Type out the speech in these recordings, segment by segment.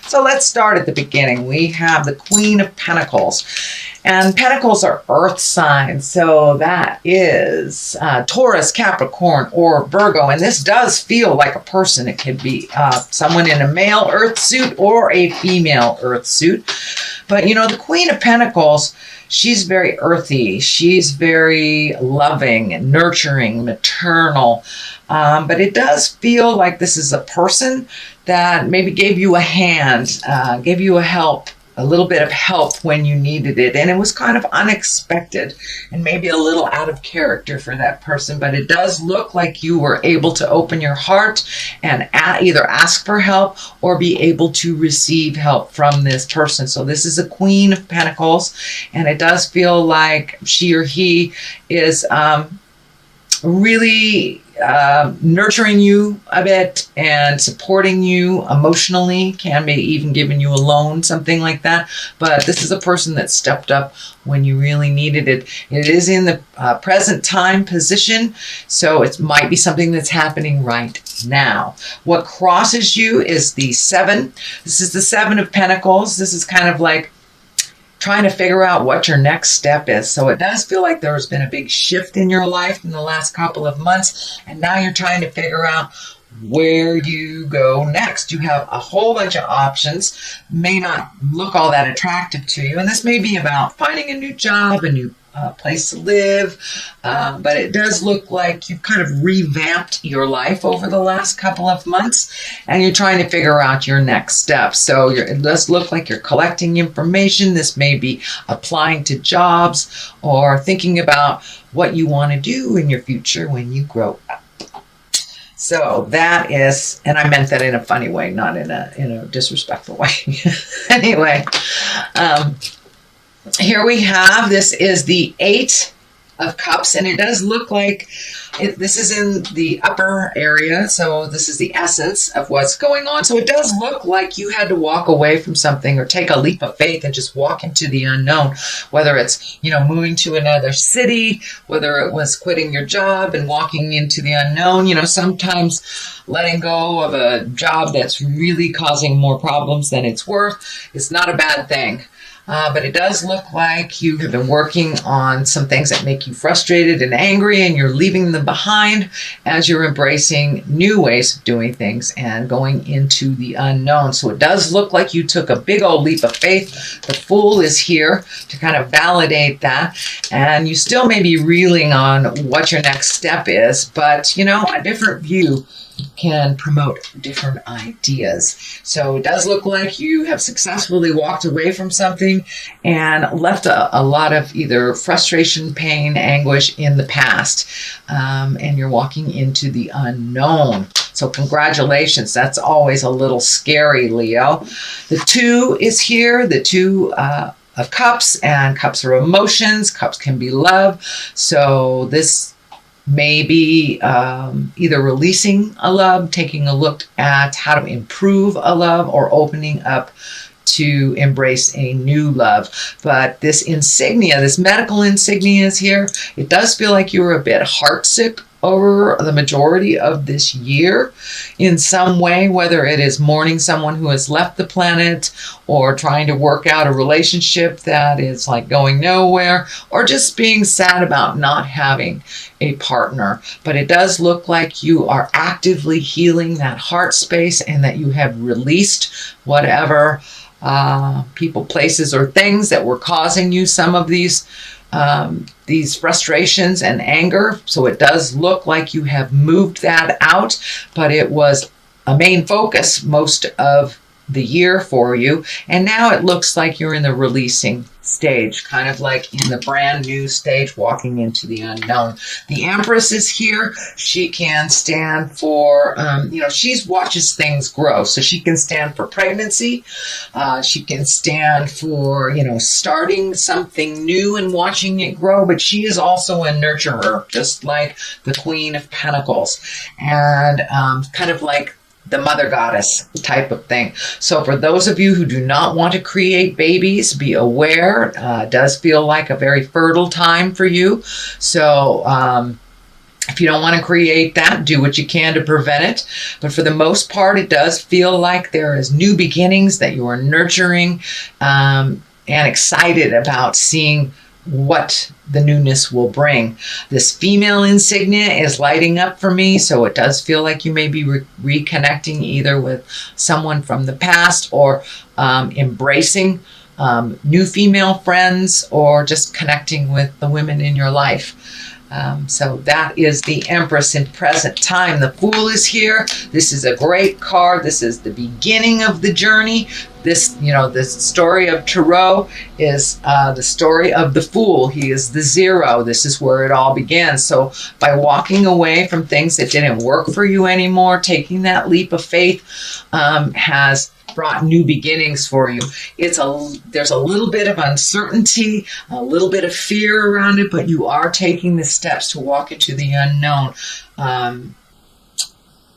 So let's start at the beginning. We have the Queen of Pentacles. And Pentacles are earth signs. So that is Taurus, Capricorn, or Virgo. And this does feel like a person. It could be someone in a male earth suit or a female earth suit. But, you know, the Queen of Pentacles, she's very earthy. She's very loving and nurturing, maternal. But it does feel like this is a person that maybe gave you a hand, gave you a little bit of help when you needed it. And it was kind of unexpected and maybe a little out of character for that person. But it does look like you were able to open your heart and either ask for help or be able to receive help from this person. So this is a Queen of Pentacles. And it does feel like she or he is really nurturing you a bit and supporting you emotionally, can be even giving you a loan, something like that. But this is a person that stepped up when you really needed it. It is in the present time position, so it might be something that's happening right now. What crosses you is the 7. This is the 7 of Pentacles. This is kind of like trying to figure out what your next step is. So it does feel like there's been a big shift in your life in the last couple of months, and now you're trying to figure out where you go next. You have a whole bunch of options, may not look all that attractive to you, and this may be about finding a new job, a new place to live, but it does look like you've kind of revamped your life over the last couple of months, and you're trying to figure out your next steps. So it does look like you're collecting information. This may be applying to jobs or thinking about what you want to do in your future when you grow up. So that is, and I meant that in a funny way, not in a disrespectful way. Anyway, here we have, this is the 8 of Cups, and it does look like this is in the upper area. So this is the essence of what's going on. So it does look like you had to walk away from something or take a leap of faith and just walk into the unknown, whether it's, you know, moving to another city, whether it was quitting your job and walking into the unknown. You know, sometimes letting go of a job that's really causing more problems than it's worth is not a bad thing. But it does look like you have been working on some things that make you frustrated and angry, and you're leaving them behind as you're embracing new ways of doing things and going into the unknown. So it does look like you took a big old leap of faith. The Fool is here to kind of validate that. And you still may be reeling on what your next step is, but, you know, a different view can promote different ideas. So it does look like you have successfully walked away from something and left a lot of either frustration, pain, anguish in the past, and you're walking into the unknown. So congratulations. That's always a little scary, Leo. The 2 is here. The 2 of Cups, and Cups are emotions. Cups can be love. So this maybe either releasing a love, taking a look at how to improve a love, or opening up to embrace a new love. But this insignia, this medical insignia is here. It does feel like you were a bit heartsick over the majority of this year in some way, whether it is mourning someone who has left the planet, or trying to work out a relationship that is like going nowhere, or just being sad about not having a partner. But it does look like you are actively healing that heart space, and that you have released whatever people, places, or things that were causing you some of these frustrations and anger. So it does look like you have moved that out, but it was a main focus most of the year for you. And now it looks like you're in the releasing stage, kind of like in the brand new stage, walking into the unknown. The Empress is here. She can stand for, she watches things grow. So she can stand for pregnancy. She can stand for, starting something new and watching it grow. But she is also a nurturer, just like the Queen of Pentacles. And kind of like the mother goddess type of thing. So for those of you who do not want to create babies, be aware. It does feel like a very fertile time for you. So If you don't want to create that, do what you can to prevent it. But for the most part, it does feel like there is new beginnings that you are nurturing, and excited about seeing what the newness will bring. This female insignia is lighting up for me, so it does feel like you may be reconnecting either with someone from the past, or embracing new female friends, or just connecting with the women in your life. So that is the Empress in present time. The Fool is here. This is a great card. This is the beginning of the journey. This, this story of Tarot is the story of the Fool. He is the zero. This is where it all begins. So by walking away from things that didn't work for you anymore, taking that leap of faith has brought new beginnings for you. There's a little bit of uncertainty, a little bit of fear around it, but you are taking the steps to walk into the unknown.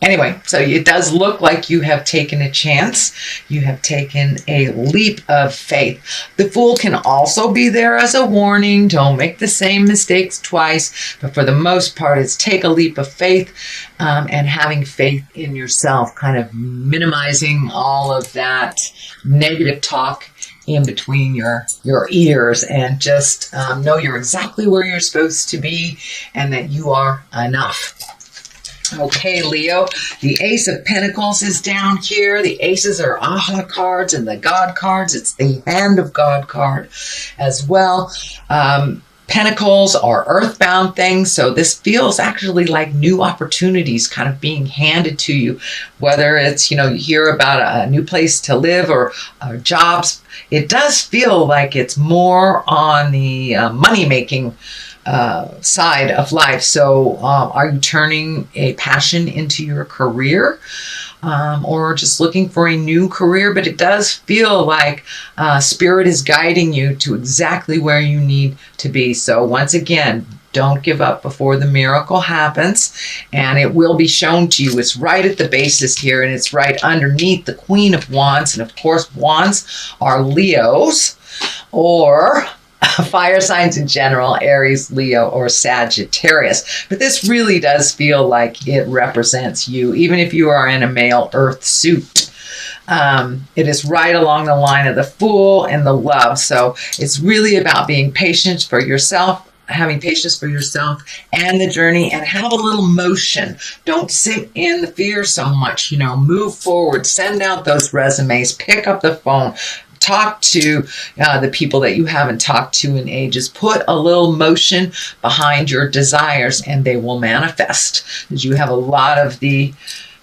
Anyway, so it does look like you have taken a chance. You have taken a leap of faith. The Fool can also be there as a warning. Don't make the same mistakes twice. But for the most part, it's take a leap of faith, and having faith in yourself, kind of minimizing all of that negative talk in between your ears, and just know you're exactly where you're supposed to be, and that you are enough. Okay, Leo, the Ace of Pentacles is down here. The aces are Aha cards, and the God cards, it's the Hand of God card as well. Pentacles are earthbound things, so this feels actually like new opportunities kind of being handed to you, whether it's, you hear about a new place to live, or jobs. It does feel like it's more on the money-making side of life. So are you turning a passion into your career, or just looking for a new career? But it does feel like Spirit is guiding you to exactly where you need to be. So once again, don't give up before the miracle happens, and it will be shown to you. It's right at the basis here, and it's right underneath the Queen of Wands. And of course, Wands are Leos, or fire signs in general, Aries, Leo, or Sagittarius. But this really does feel like it represents you, even if you are in a male earth suit. It is right along the line of the Fool and the Love. So it's really about being patient for yourself, having patience for yourself and the journey, and have a little motion. Don't sit in the fear so much, move forward, send out those resumes, pick up the phone, talk to the people that you haven't talked to in ages. Put a little motion behind your desires, and they will manifest. Because you have a lot of the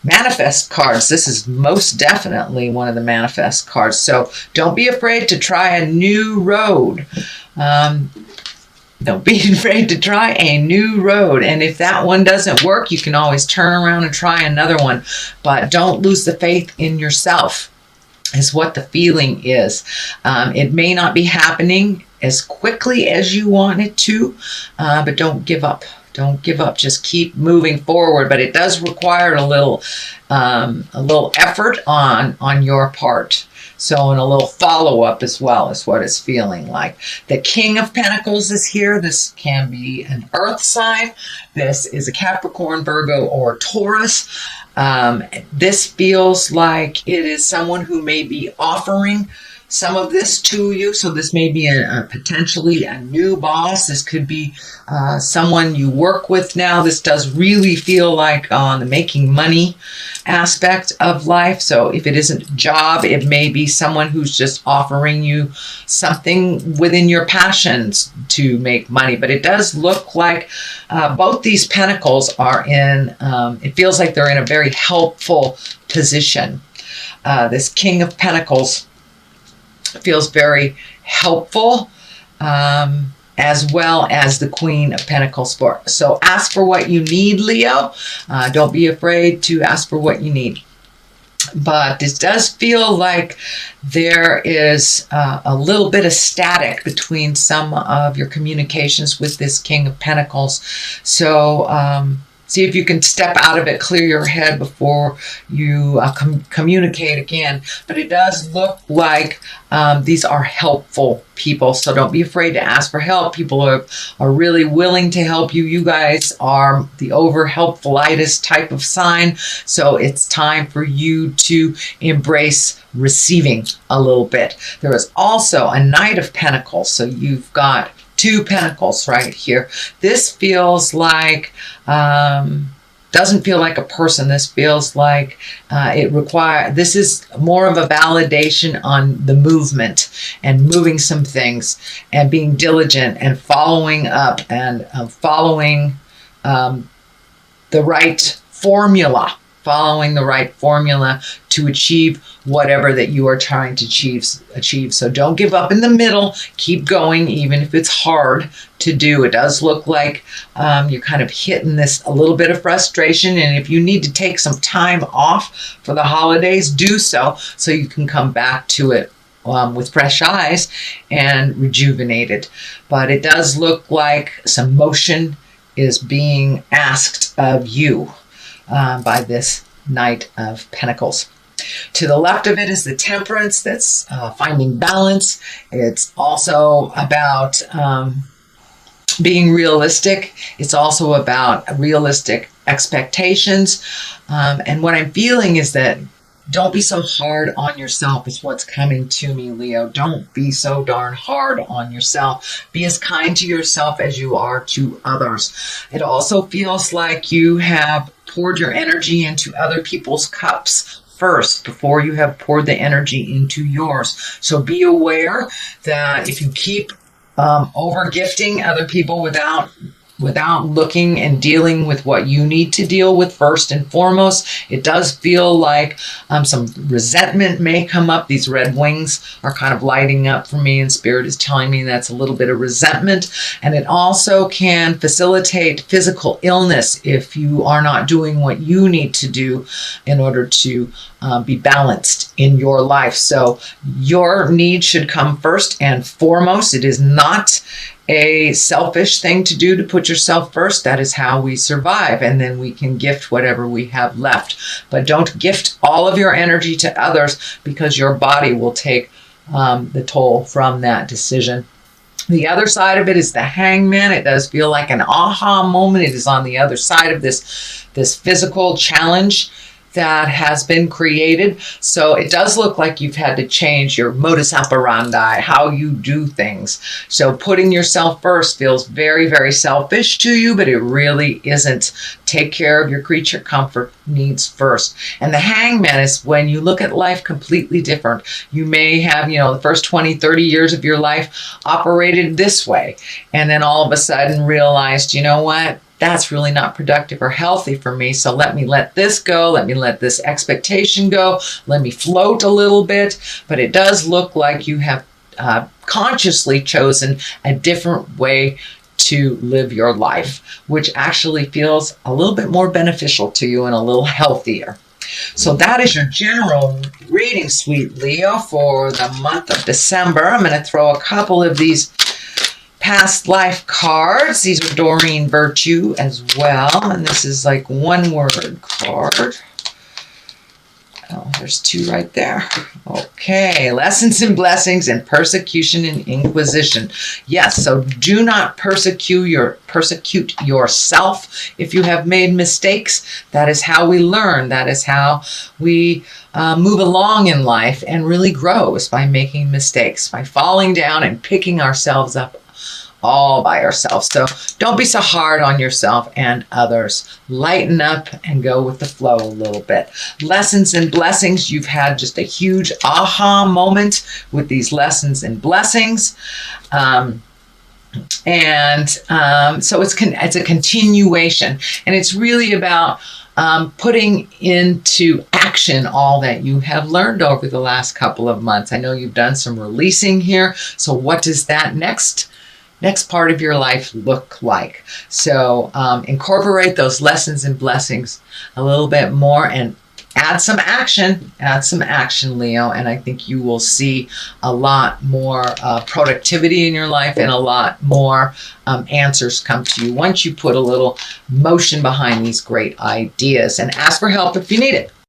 manifest cards. This is most definitely one of the manifest cards. So don't be afraid to try a new road. Don't be afraid to try a new road. And if that one doesn't work, you can always turn around and try another one. But don't lose the faith in yourself, is what the feeling is. It may not be happening as quickly as you want it to, but don't give up. Don't give up. Just keep moving forward. But it does require a little effort on your part. So, and a little follow-up as well is what it's feeling like. The King of Pentacles is here. This can be an earth sign. This is a Capricorn, Virgo, or Taurus. This feels like it is someone who may be offering some of this to you. So this may be potentially a new boss. This could be someone you work with now. This does really feel like on the making money aspect of life. So if it isn't a job, it may be someone who's just offering you something within your passions to make money. But it does look like both these pentacles are in, it feels like they're in a very helpful position. This King of Pentacles feels very helpful, as well as the Queen of Pentacles. So ask for what you need, Leo. Don't be afraid to ask for what you need. But this does feel like there is a little bit of static between some of your communications with this King of Pentacles. So See if you can step out of it, clear your head before you communicate again. But it does look like these are helpful people. So don't be afraid to ask for help. People are really willing to help you. You guys are the over helpfulitis type of sign. So it's time for you to embrace receiving a little bit. There is also a Knight of Pentacles. So you've got 2 pentacles right here. This feels like, doesn't feel like a person. This feels like this is more of a validation on the movement and moving some things and being diligent and following up and following the right formula. Following the right formula to achieve whatever that you are trying to achieve. So don't give up in the middle. Keep going, even if it's hard to do. It does look like you're kind of hitting this a little bit of frustration. And if you need to take some time off for the holidays, do so you can come back to it with fresh eyes and rejuvenated. But it does look like some motion is being asked of you by this Knight of Pentacles. To the left of it is the Temperance. That's finding balance. It's also about being realistic. It's also about realistic expectations. And what I'm feeling is that don't be so hard on yourself is what's coming to me, Leo. Don't be so darn hard on yourself. Be as kind to yourself as you are to others. It also feels like you have poured your energy into other people's cups first before you have poured the energy into yours. So be aware that if you keep over gifting other people without looking and dealing with what you need to deal with first and foremost, it does feel like some resentment may come up. These red wings are kind of lighting up for me, and Spirit is telling me that's a little bit of resentment. And it also can facilitate physical illness if you are not doing what you need to do in order to be balanced in your life. So your needs should come first and foremost. It is not a selfish thing to do to put yourself first. That is how we survive, and then we can gift whatever we have left. But don't gift all of your energy to others, because your body will take the toll from that decision. The other side of it is the Hangman. It does feel like an aha moment. It is on the other side of this physical challenge that has been created. So it does look like you've had to change your modus operandi, how you do things. So putting yourself first feels very, very selfish to you, but it really isn't. Take care of your creature comfort needs first. And the Hangman is when you look at life completely different. You may have, the first 20, 30 years of your life operated this way, and then all of a sudden realized, you know what? That's really not productive or healthy for me. So let me let this go. Let me let this expectation go. Let me float a little bit. But it does look like you have consciously chosen a different way to live your life, which actually feels a little bit more beneficial to you and a little healthier. So that is your general reading, sweet Leo, for the month of December. I'm going to throw a couple of these past life cards. These are Doreen Virtue as well. And this is like one word card. Oh, there's 2 right there. Okay. Lessons and blessings and persecution and inquisition. Yes. So do not persecute yourself if you have made mistakes. That is how we learn. That is how we move along in life and really grow, is by making mistakes, by falling down and picking ourselves up all by ourselves. So don't be so hard on yourself and others. Lighten up and go with the flow a little bit. Lessons and blessings. You've had just a huge aha moment with these lessons and blessings. So it's a continuation, and it's really about putting into action all that you have learned over the last couple of months. I know you've done some releasing here. So what does that next part of your life look like? So incorporate those lessons and blessings a little bit more and add some action, Leo, and I think you will see a lot more productivity in your life and a lot more answers come to you once you put a little motion behind these great ideas. And ask for help if you need it.